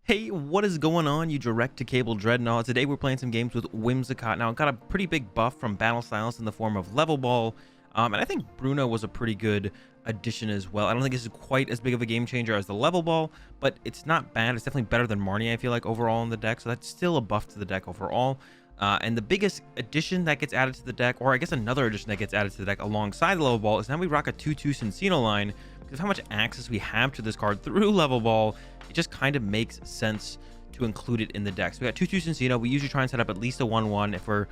Hey, what is going on, you direct-to-cable dreadnought? Today we're playing some games with Whimsicott. Now, it got a pretty big buff from battle styles in the form of level ball, and I think Bruno was a pretty good addition as well. I don't think this is quite as big of a game changer as the level ball, but it's not bad. It's definitely better than Marnie, I feel like, overall in the deck, so that's still a buff to the deck overall. And the biggest addition that gets added to the deck, or I guess another addition that gets added to the deck alongside the level ball, is now we rock a 2/2 Cincino line. Because of how much access we have to this card through level ball, it just kind of makes sense to include it in the deck. So we got 2/2 Cincino. We usually try and set up at least a 1/1. If we're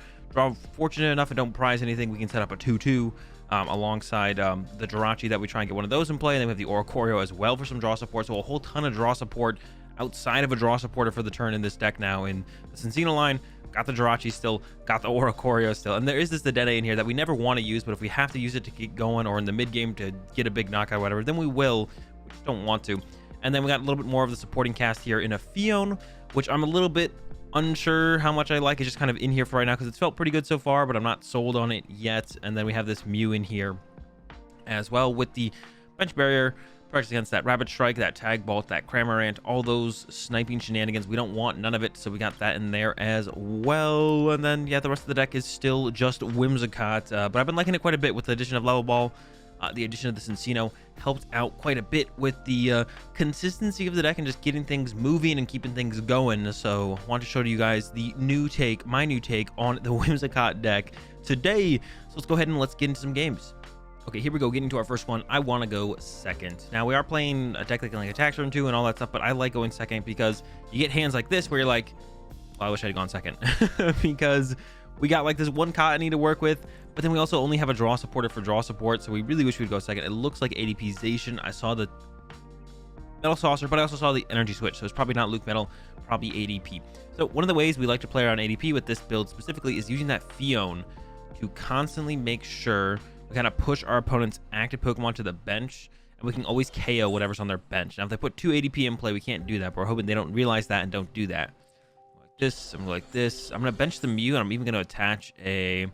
fortunate enough and don't prize anything, we can set up a 2/2 alongside the Jirachi that we try and get one of those in play. And then we have the Oricorio as well for some draw support. So a whole ton of draw support outside of a draw supporter for the turn in this deck now in the Cincino line. Got the Jirachi still, got the Oricorio still, and there is this the Dede in here that we never want to use, but if we have to use it to keep going or in the mid game to get a big knockout or whatever, then we will. We just don't want to. And then we got a little bit more of the supporting cast here in a Fion, which I'm a little bit unsure how much I like. It's just kind of in here for right now because it's felt pretty good so far, but I'm not sold on it yet. And then we have this Mew in here as well with the bench barrier. Against that Rabbit Strike, that Tag Bolt, that Cramorant, all those sniping shenanigans. We don't want none of it, so we got that in there as well. And then, yeah, the rest of the deck is still just Whimsicott, but I've been liking it quite a bit with the addition of Level Ball. The addition of the Cincino helped out quite a bit with the consistency of the deck and just getting things moving and keeping things going. So I want to show you guys the new take, my new take on the Whimsicott deck today. So let's go ahead and let's get into some games. Okay, here we go, getting to our first one. I want to go second. Now, we are playing a deck that can like attack turn 2 and all that stuff, but I like going second because you get hands like this where you're like, well, I wish I'd gone second. Because we got like this one cot I need to work with, but then we also only have a draw supporter for draw support, so we really wish we'd go second. It looks like ADPZation. I saw the Metal Saucer, but I also saw the Energy Switch, so it's probably not Luke Metal, probably ADP. So one of the ways we like to play around ADP with this build specifically is using that Fion to constantly make sure we kind of push our opponent's active Pokemon to the bench, and we can always KO whatever's on their bench. Now, if they put 2 ADP in play, we can't do that, but we're hoping they don't realize that and don't do that. Like this, I'm like this. I'm going to bench the Mew, and I'm even going to attach a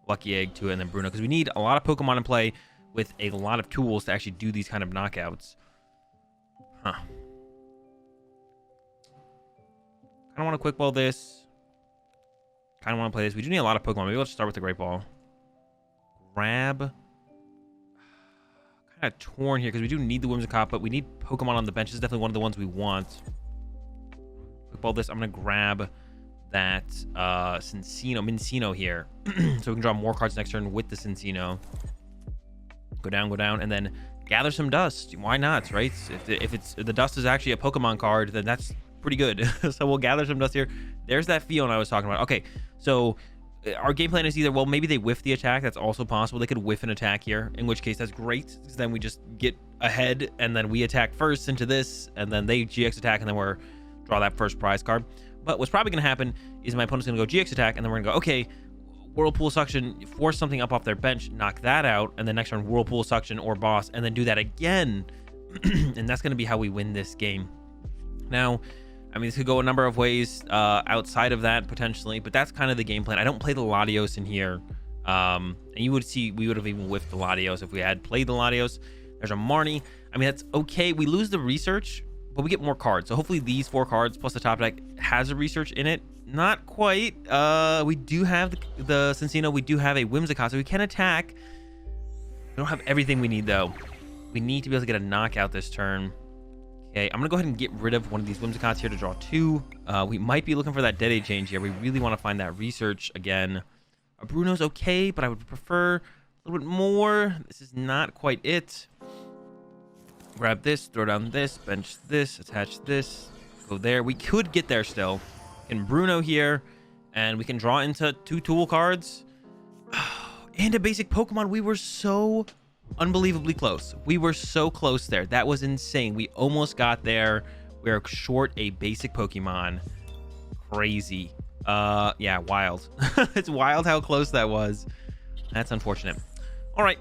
Lucky Egg to it, and then Bruno, because we need a lot of Pokemon in play with a lot of tools to actually do these kind of knockouts. Huh. Kind of want to quick ball this. Kind of want to play this. We do need a lot of Pokemon. Maybe let's start with the Great Ball. Grab. Kind of torn here because we do need the Whimsicott, but we need Pokemon on the bench. This is definitely one of the ones we want. Quick ball this. I'm going to grab that Mincino here. So we can draw more cards next turn with the Cincino. Go down, and then gather some dust. Why not, right? If the dust is actually a Pokemon card, then that's pretty good. So we'll gather some dust here. There's that Fion I was talking about. Okay, so our game plan is either, well, maybe they whiff the attack. That's also possible. They could whiff an attack here, in which case that's great, because then we just get ahead, and then we attack first into this, and then they GX attack, and then we're draw that first prize card. But what's probably going to happen is my opponent's going to go GX attack, and then we're going to go, okay, Whirlpool Suction, force something up off their bench, knock that out, and then next turn Whirlpool Suction or Boss, and then do that again. And that's going to be how we win this game. Now, I mean, this could go a number of ways outside of that, potentially, but that's kind of the game plan. I don't play the Latios in here. And you would see, we would have even whiffed the Latios if we had played the Latios. There's a Marnie. I mean, that's okay. We lose the research, but we get more cards. So hopefully these 4 cards plus the top deck has a research in it. Not quite. We do have the Cincino. We do have a Whimsicott, so we can attack. We don't have everything we need, though. We need to be able to get a knockout this turn. Okay, I'm going to go ahead and get rid of one of these Whimsicotts here to draw 2. We might be looking for that Dede change here. We really want to find that research again. Bruno's okay, but I would prefer a little bit more. This is not quite it. Grab this, throw down this, bench this, attach this, go there. We could get there still. And Bruno here, and we can draw into 2 tool cards. And a basic Pokemon. We were so unbelievably close. We were so close there. That was insane. We almost got there. We're short a basic Pokemon. Crazy. Yeah, wild. It's wild how close that was. That's unfortunate. All right,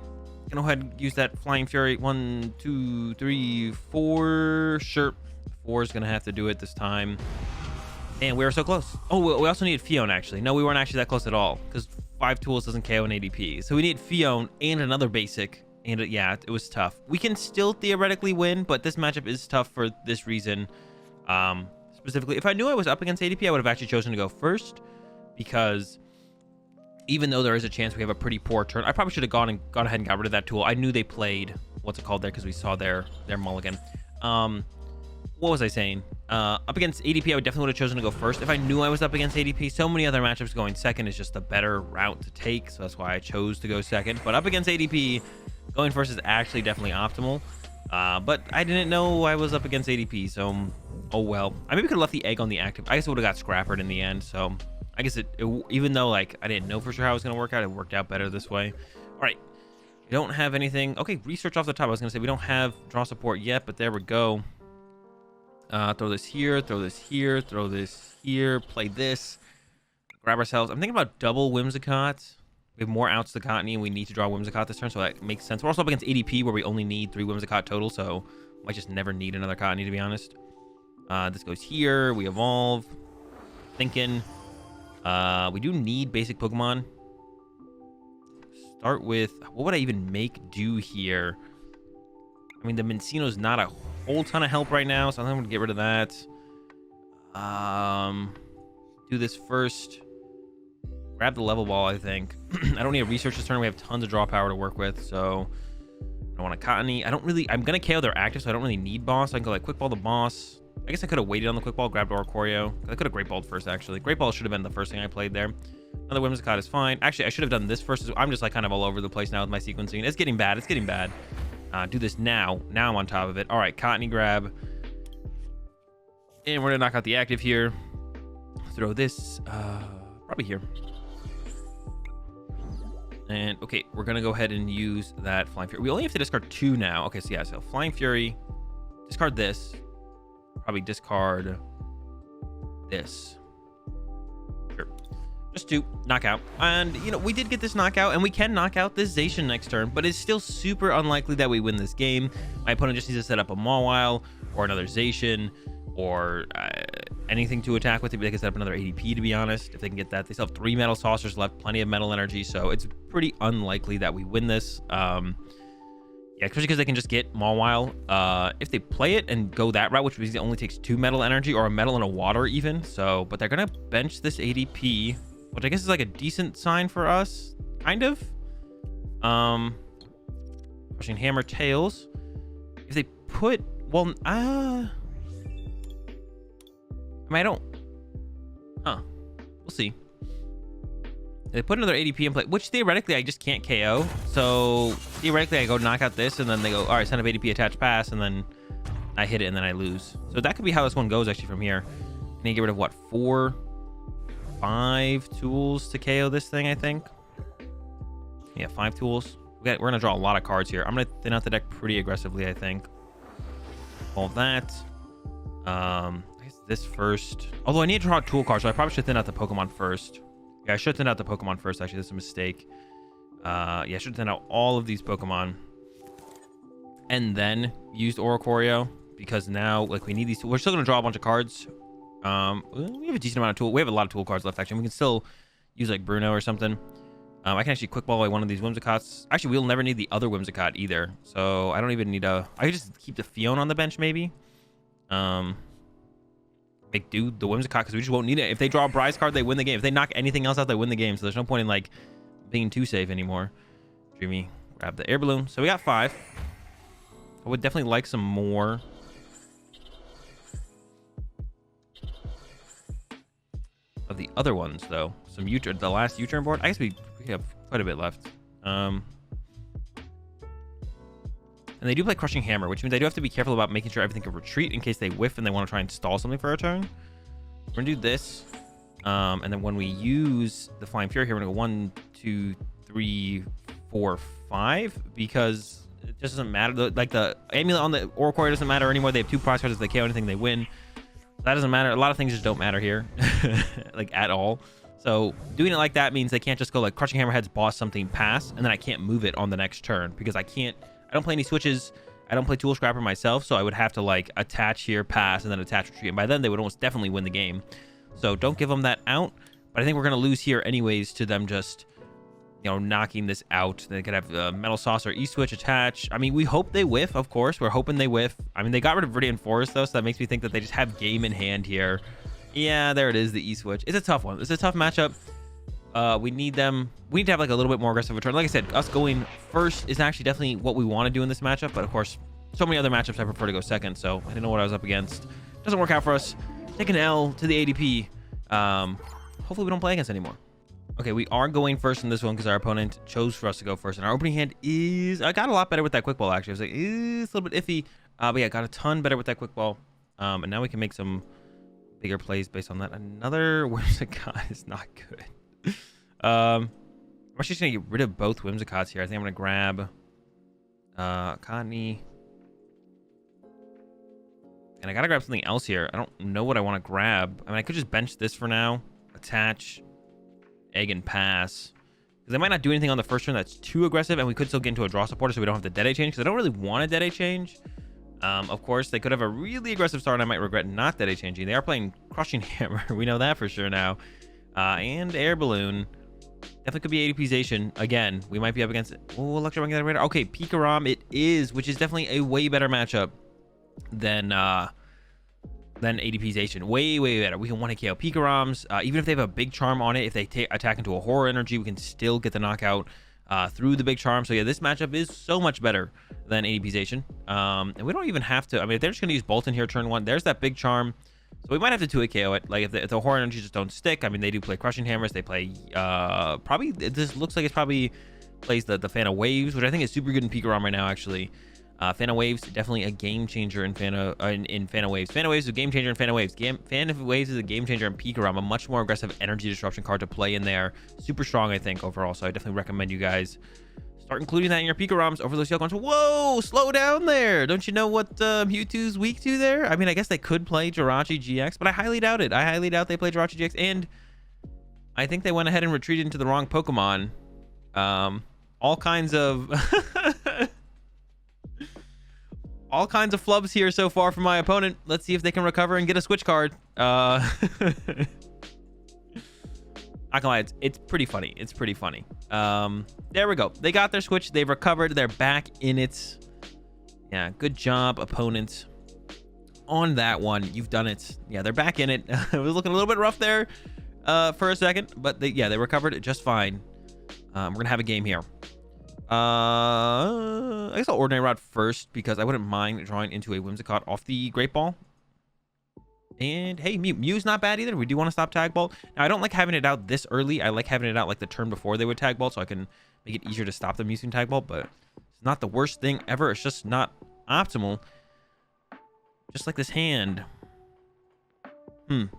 gonna go ahead and use that Flying Fury. 1, 2, 3, 4. Sure, 4 is gonna have to do it this time. And we were so close. Oh, we also needed Fion, actually. No, we weren't actually that close at all, because 5 tools doesn't KO an ADP. So we need Fion and another basic. And yeah, it was tough. We can still theoretically win, but this matchup is tough for this reason. specifically. If I knew I was up against ADP, I would have actually chosen to go first, because even though there is a chance we have a pretty poor turn, I probably should have gone ahead and got rid of that tool. I knew they played what's it called there because we saw their mulligan. What was I saying? Up against ADP, I would definitely would have chosen to go first if I knew I was up against ADP. So many other matchups going second is just the better route to take, so that's why I chose to go second. But up against ADP, going first is actually definitely optimal. But I didn't know I was up against ADP, so oh well. I maybe could have left the egg on the active. I guess it would have got scrappered in the end, so I guess it even though like I didn't know for sure how it was going to work out, it worked out better this way. All right, we don't have anything. Okay, research off the top. I was going to say we don't have draw support yet, but there we go. Throw this here, throw this here, throw this here, play this, grab ourselves. I'm thinking about double Whimsicott. We have more outs to Cottony, and we need to draw Whimsicott this turn, so that makes sense. We're also up against ADP, where we only need 3 Whimsicott total, so might just never need another Cottony, to be honest. This goes here. We evolve. Thinking. We do need basic Pokemon. Start with... What would I even make do here? I mean, the Mincino's not a whole ton of help right now, so I'm going to get rid of that. Do this first. Grab the level ball, I think. I don't need a research this turn. We have tons of draw power to work with, so I don't want a Cottony. I'm going to KO their active, so I don't really need boss. I can go like quick ball the boss. I guess I could have waited on the quick ball, grabbed Oricorio. I could have great balled first, actually. Great ball should have been the first thing I played there. Another Whimsicott is fine. Actually, I should have done this first. I'm just like kind of all over the place now with my sequencing. It's getting bad. It's getting bad. Do this now. Now I'm on top of it. All right, Cottony grab. And we're going to knock out the active here. Throw this probably here. And okay, we're gonna go ahead and use that Flying Fury. We only have to discard 2 now. Okay, so yeah, so Flying Fury, discard this, probably discard this. Sure, just 2 knockout. And you know, we did get this knockout, and we can knock out this Zacian next turn, but it's still super unlikely that we win this game. My opponent just needs to set up a Mawile or another Zacian or anything to attack with. If they can set up another ADP, to be honest, if they can get that. They still have 3 metal saucers left, plenty of metal energy, so it's pretty unlikely that we win this. Yeah, especially because they can just get Mawile. If they play it and go that route, which means it only takes 2 metal energy or a metal and a water even. So, but they're gonna bench this ADP, which I guess is like a decent sign for us, kind of. Crushing Hammer, Tails. If they put, well, I mean, I don't... Huh. We'll see. They put another ADP in play, which theoretically I just can't KO. So theoretically I go knock out this, and then they go, all right, send up ADP, attach, pass, and then I hit it, and then I lose. So that could be how this one goes actually from here. I need to get rid of what, 4, 5 tools to KO this thing, I think. Yeah, 5 tools. We're gonna draw a lot of cards here. I'm gonna thin out the deck pretty aggressively, I think. All that. This first, although I need to draw a tool card, so I probably should thin out the Pokemon first. Yeah, I should thin out the Pokemon first. Actually, this is a mistake. Yeah, I should thin out all of these Pokemon and then used Oricorio, because now like we need these tools. We're still gonna draw a bunch of cards. We have a decent amount of tool. We have a lot of tool cards left actually. We can still use like Bruno or something. I can actually quick ball away one of these Whimsicotts. Actually, we'll never need the other Whimsicott either, so I don't even need a... I could just keep the Fiona on the bench maybe. Make do the Whimsicott, because we just won't need it. If they draw a Bryce card, they win the game. If they knock anything else out, they win the game. So there's no point in like being too safe anymore. Dreamy, grab the air balloon. So we got 5. I would definitely like some more. Of the other ones though. Some U-turn, the last U-turn board. I guess we have quite a bit left. And they do play Crushing Hammer, which means I do have to be careful about making sure everything can retreat in case they whiff and they want to try and stall something for a turn. We're going to do this. And then when we use the Flying Fury here, we're going to go 1, 2, 3, 4, 5. Because it just doesn't matter. Like the Amulet on the Oricorio doesn't matter anymore. They have 2 prize cards. If they KO anything, they win. That doesn't matter. A lot of things just don't matter here. Like at all. So doing it like that means they can't just go like Crushing Hammerhead's boss something, pass, and then I can't move it on the next turn. Because I don't play any switches. I don't play Tool Scrapper myself, so I would have to like attach here, pass, and then attach, retreat. And by then they would almost definitely win the game. So don't give them that out. But I think we're going to lose here anyways to them just you know, knocking this out. They could have Metal Sauce or E-Switch attach. I mean, we hope they whiff, of course. We're hoping they whiff. I mean, they got rid of Viridian Forest, though, so that makes me think that they just have game in hand here. Yeah, there it is, the E-Switch. It's a tough one. It's a tough matchup. We need them. We need to have like a little bit more aggressive return. Like I said, us going first is actually definitely what we want to do in this matchup. But of course, so many other matchups I prefer to go second. So I didn't know what I was up against. Doesn't work out for us. Take an L to the ADP. Hopefully we don't play against anymore. Okay, we are going first in this one because our opponent chose for us to go first. And our opening hand is... I got a lot better with that quick ball, actually. I was like, it's a little bit iffy. But yeah, got a ton better with that quick ball. And now we can make some bigger plays based on that. Another Whimsicott is not good. I'm actually just going to get rid of both Whimsicotts here. I think I'm going to grab Cottony. And I got to grab something else here. I don't know what I want to grab. I mean, I could just bench this for now. Attach... egg and pass, because they might not do anything on the first turn that's too aggressive, and we could still get into a draw supporter, so we don't have to dead A change, because I don't really want a dead A change. Of course, they could have a really aggressive start, and I might regret not dead A changing. They are playing Crushing Hammer. We know that for sure now. And Air Balloon. Definitely could be ADPzation. Again, we might be up against... Oh, Electro Magnetic Radar. Okay, PikaRom it is, which is definitely a way better matchup than ADPzation. Way better. We can 1-hit KO PikaRoms. Even if they have a big charm on it, if they attack into a horror energy, we can still get the knockout through the big charm. So yeah, this matchup is so much better than ADPzation. And we don't even have to... I mean, if they're just going to use Bolton here turn 1, there's that big charm. So we might have to 2-hit KO it. Like, if the horror energies just don't stick. I mean, they do play Crushing Hammers. They play... probably... This looks like it's probably plays the Fan of Waves, which I think is super good in PikaRom right now, actually. Fan of Waves, definitely a game changer in Fan of Waves. Fan of Waves is a game changer in Fan of Waves. Fan of Waves is a game changer in PikaRom, a much more aggressive energy disruption card to play in there. Super strong, I think, overall. So I definitely recommend you guys start including that in your PikaRoms over those Yogons. Whoa, slow down there. Don't you know what Mewtwo's weak to there? I mean, I guess they could play Jirachi GX, but I highly doubt it. I highly doubt they play Jirachi GX, and I think they went ahead and retreated into the wrong Pokemon. All kinds of... all kinds of flubs here so far from my opponent. Let's see if they can recover and get a switch card. Not gonna lie, it's pretty funny. It's pretty funny. There we go. They got their switch. They've recovered. They're back in it. Yeah, good job, opponent. On that one, you've done it. Yeah, they're back in it. It was looking a little bit rough there for a second, but they recovered it just fine. We're gonna have a game here. I guess I'll Ordinary Rod first, because I wouldn't mind drawing into a Whimsicott off the Great Ball. And hey, Mew's not bad either. We do want to stop Tag Ball. Now, I don't like having it out this early. I like having it out like the turn before they would Tag Ball, so I can make it easier to stop them using Tag Ball, but it's not the worst thing ever. It's just not optimal. Just like this hand. Gonna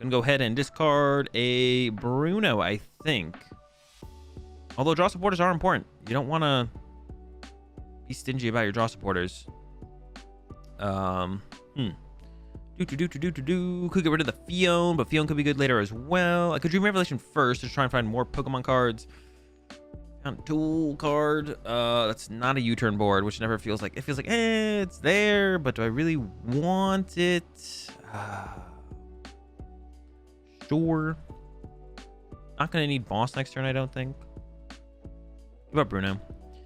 go ahead and discard a Bruno, I think. Although draw supporters are important. You don't want to be stingy about your draw supporters. Could get rid of the Fion, but Fion could be good later as well. I could Dream Revelation first to try and find more Pokemon cards. Found Tool card. That's not a U-turn board, which never feels like... It feels like, it's there, but do I really want it? Sure. Not going to need Boss next turn, I don't think. What about Bruno?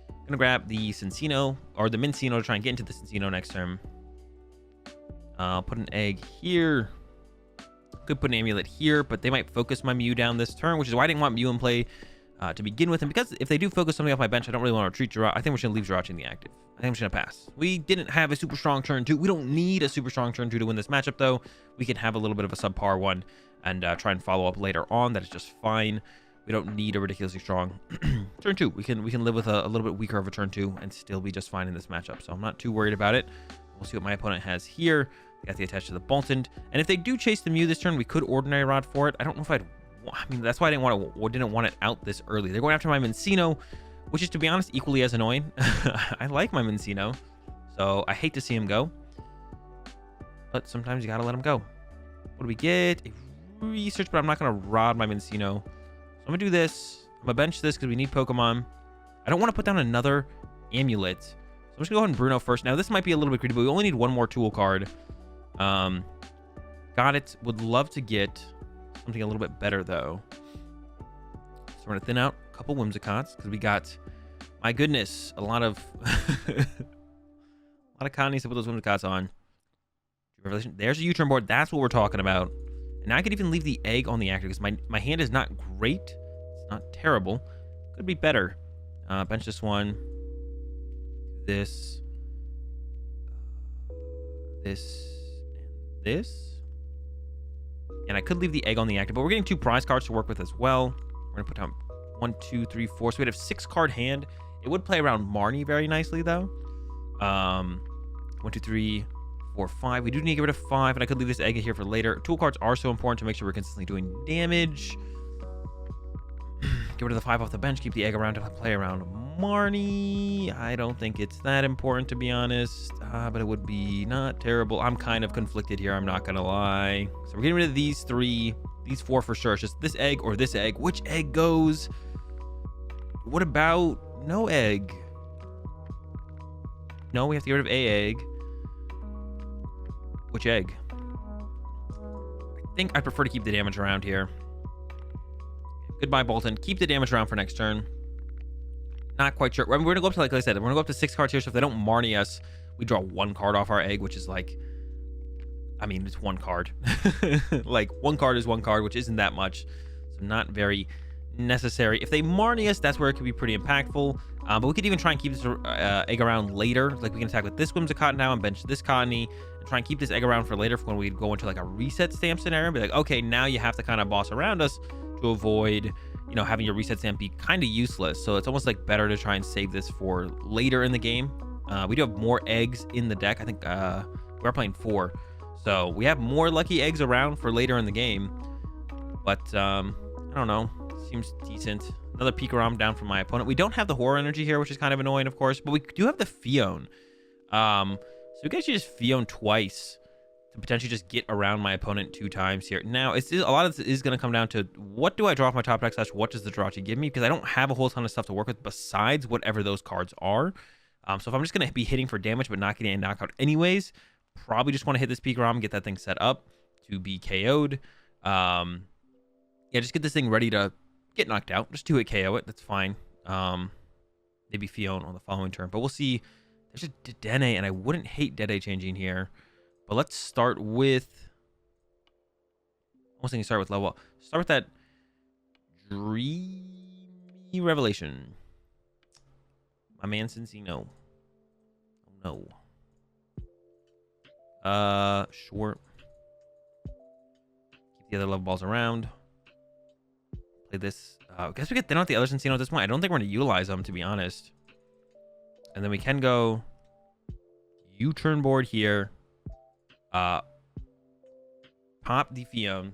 I'm gonna grab the Cincino or the Mincino to try and get into the Cincino next turn. I'll put an egg here. Could put an amulet here, but they might focus my Mew down this turn, which is why I didn't want Mew in play to begin with. And because if they do focus something off my bench, I don't really want to retreat Jirachi. I think we're just gonna leave Jirachi in the active. I think I'm just gonna pass. We didn't have a super strong turn 2. We don't need a super strong turn 2 to win this matchup, though. We can have a little bit of a subpar one and try and follow up later on. That is just fine. We don't need a ridiculously strong turn 2. We can live with a little bit weaker of a turn 2 and still be just fine in this matchup. So I'm not too worried about it. We'll see what my opponent has here. They got the attach to the Bolton. And if they do chase the Mew this turn, we could Ordinary Rod for it. I don't know if I mean, that's why I didn't want it out this early. They're going after my Mincino, which is, to be honest, equally as annoying. I like my Mincino, so I hate to see him go. But sometimes you gotta let him go. What do we get? A research, but I'm not gonna Rod my Mincino. I'm gonna do this. I'm gonna bench this because we need Pokemon. I don't want to put down another amulet. So I'm just gonna go ahead and Bruno first. Now this might be a little bit greedy, but we only need one more tool card. Got it. Would love to get something a little bit better though. we're going to thin out a couple Whimsicotts because we got, my goodness, a lot of colonies to put those Whimsicotts on. Revelation. There's a U-turn board. That's what we're talking about. And now I could even leave the egg on the actor because my hand is not great. It's not terrible. Could be better. Bench this one. This. This. And this. And I could leave the egg on the active, but we're getting 2 prize cards to work with as well. We're going to put down 1, 2, 3, 4. So we'd have 6-card hand. It would play around Marnie very nicely, though. 1, 2, 3, 4, 5. We do need to get rid of 5, and I could leave this egg here for later. Tool cards are so important to make sure we're consistently doing damage. Get rid of the 5 off the bench. Keep the egg around to play around Marnie. I don't think it's that important, to be honest, but it would be not terrible. I'm kind of conflicted here. I'm not going to lie. So we're getting rid of these 3, these 4 for sure. It's just this egg or this egg. Which egg goes? What about no egg? No, we have to get rid of a egg. Which egg? I think I prefer to keep the damage around here. Goodbye, Bolton. Keep the damage around for next turn. Not quite sure. I mean, we're going to go up to, like I said, we're going to go up to 6 cards here. So if they don't Marnie us, we draw 1 card off our egg, which is like, I mean, it's 1 card. Like, 1 card is 1 card, which isn't that much. So not very necessary. If they Marnie us, that's where it could be pretty impactful. But we could even try and keep this egg around later. Like, we can attack with this Whimsicott now and bench this Cottony and try and keep this egg around for later for when we go into like a reset stamp scenario. Be like, okay, now you have to kind of boss around us to avoid, you know, having your reset stamp be kind of useless. So it's almost like better to try and save this for later in the game. We do have more eggs in the deck. I think we're playing 4. So we have more lucky eggs around for later in the game. But I don't know. Seems decent. Another PikaRom down from my opponent. We don't have the horror energy here, which is kind of annoying, of course, but we do have the Fion. So we can actually just Fion twice to potentially just get around my opponent 2 times here. Now, it's a lot of this is going to come down to what do I draw off my top deck / what does the draw to give me, because I don't have a whole ton of stuff to work with besides whatever those cards are. So if I'm just going to be hitting for damage but not getting a knockout anyways, probably just want to hit this PikaRom, get that thing set up to be KO'd. Yeah, just get this thing ready to get knocked out. Just 2-hit KO it. That's fine. Maybe Fion on the following turn. But we'll see. There's a Dene, and I wouldn't hate Dene changing here. But let's start with... I was thinking start with level. Start with that Dreamy Revelation. My man Cincino. Oh, no. Sure. Keep the other level balls around. Play this. I guess we get thin out the other Cincino at this point. I don't think we're going to utilize them, to be honest. And then we can go U-turn board here. Pop the Fion.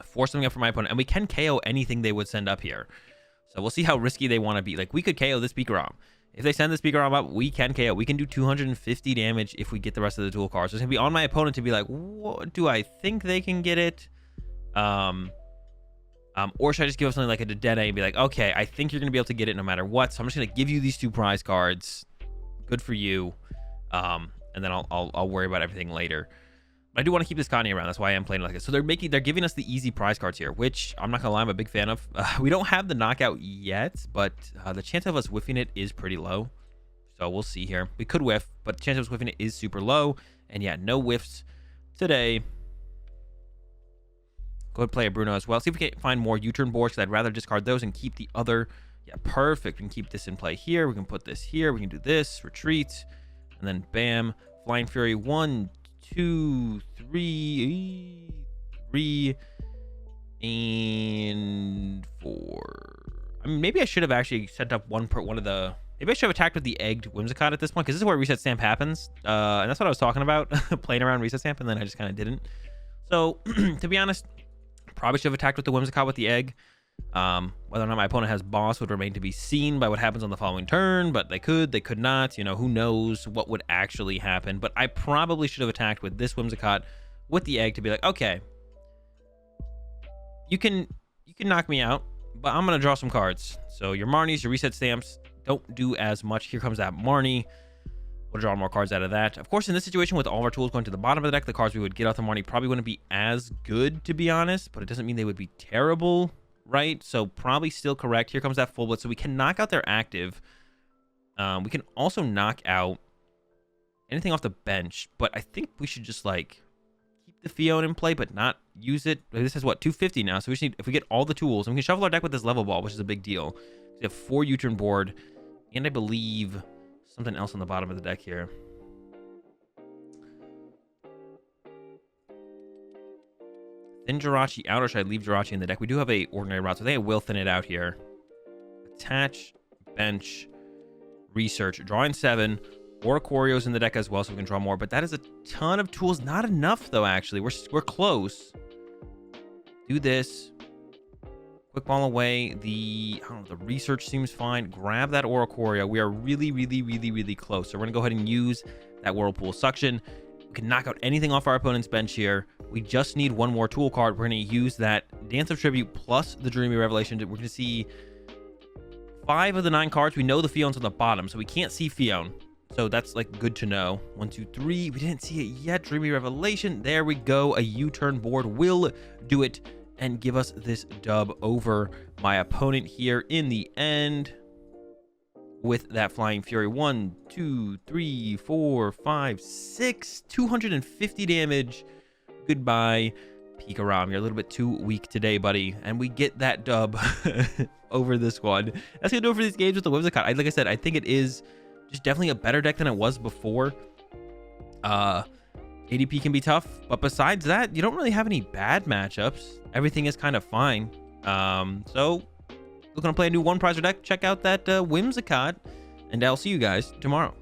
Force something up for my opponent. And we can KO anything they would send up here. So we'll see how risky they want to be. Like, we could KO this PikaRom. If they send this PikaRom up, we can KO. We can do 250 damage if we get the rest of the dual cards. So it's going to be on my opponent to be like, what, do I think they can get it? Or should I just give up something like a Dedenne and be like, okay, I think you're going to be able to get it no matter what. So I'm just going to give you these 2 prize cards. Good for you. And then I'll worry about everything later. But I do want to keep this Connie around. That's why I am playing it like this. So they're giving us the easy prize cards here, which I'm not going to lie, I'm a big fan of. We don't have the knockout yet, but the chance of us whiffing it is pretty low. So we'll see here. We could whiff, but the chance of us whiffing it is super low. And yeah, no whiffs today. Go ahead and play a Bruno as well. See if we can find more U-turn boards, because I'd rather discard those and keep the other. Yeah, perfect. We can keep this in play here. We can put this here. We can do this. Retreat. And then bam. Flying Fury. 1, 2, 3. 3. And 4. I mean, maybe I should have actually set up one of the... Maybe I should have attacked with the egged Whimsicott at this point, because this is where reset stamp happens. And that's what I was talking about. Playing around reset stamp, and then I just kind of didn't. So, to be honest... Probably should have attacked with the Whimsicott with the egg. Whether or not my opponent has boss would remain to be seen by what happens on the following turn, but they could not. You know, who knows what would actually happen. But I probably should have attacked with this Whimsicott with the egg to be like, okay, you can knock me out, but I'm gonna draw some cards. So your Marnies, your reset stamps don't do as much. Here comes that Marnie. We'll draw more cards out of that. Of course, in this situation, with all of our tools going to the bottom of the deck, the cards we would get off the Marnie probably wouldn't be as good, to be honest, but it doesn't mean they would be terrible. right? So probably still correct. Here comes that full blitz. So we can knock out their active. We can also knock out anything off the bench, but I think we should just like keep the Fion in play, but not use it. This is what, 250 now. So we just need, if we get all the tools, and we can shuffle our deck with this level ball, which is a big deal. We have 4 U-turn board, and I believe something else on the bottom of the deck here. Thin Jirachi out, or should I leave Jirachi in the deck? We do have a ordinary route, so I think I will thin it out here. Attach, bench, research, drawing 7. Oricorios in the deck as well, so we can draw more. But that is a ton of tools. Not enough, though, actually. We're close. Do this. Quick ball away. The research seems fine. Grab that Oricorio. We are really, really, really, really close. So we're going to go ahead and use that Whirlpool Suction. We can knock out anything off our opponent's bench here. We just need one more tool card. We're going to use that Dance of Tribute plus the Dreamy Revelation. We're going to see 5 of the 9 cards. We know the Fion's on the bottom, so we can't see Fion. So that's like good to know. 1, 2, 3. We didn't see it yet. Dreamy Revelation. There we go. A U-turn board will do it and give us this dub over my opponent here in the end with that Flying Fury. 1, 2, 3, 4, 5, 6. 250 damage. Goodbye, PikaRom. You're a little bit too weak today, buddy. And we get that dub over this one. That's going to do it for these games with the Whimsicott. Like I said, I think it is just definitely a better deck than it was before. ADP can be tough, but besides that, you don't really have any bad matchups. Everything is kind of fine. So looking to play a new 1 prizer deck, check out that Whimsicott, and I'll see you guys tomorrow.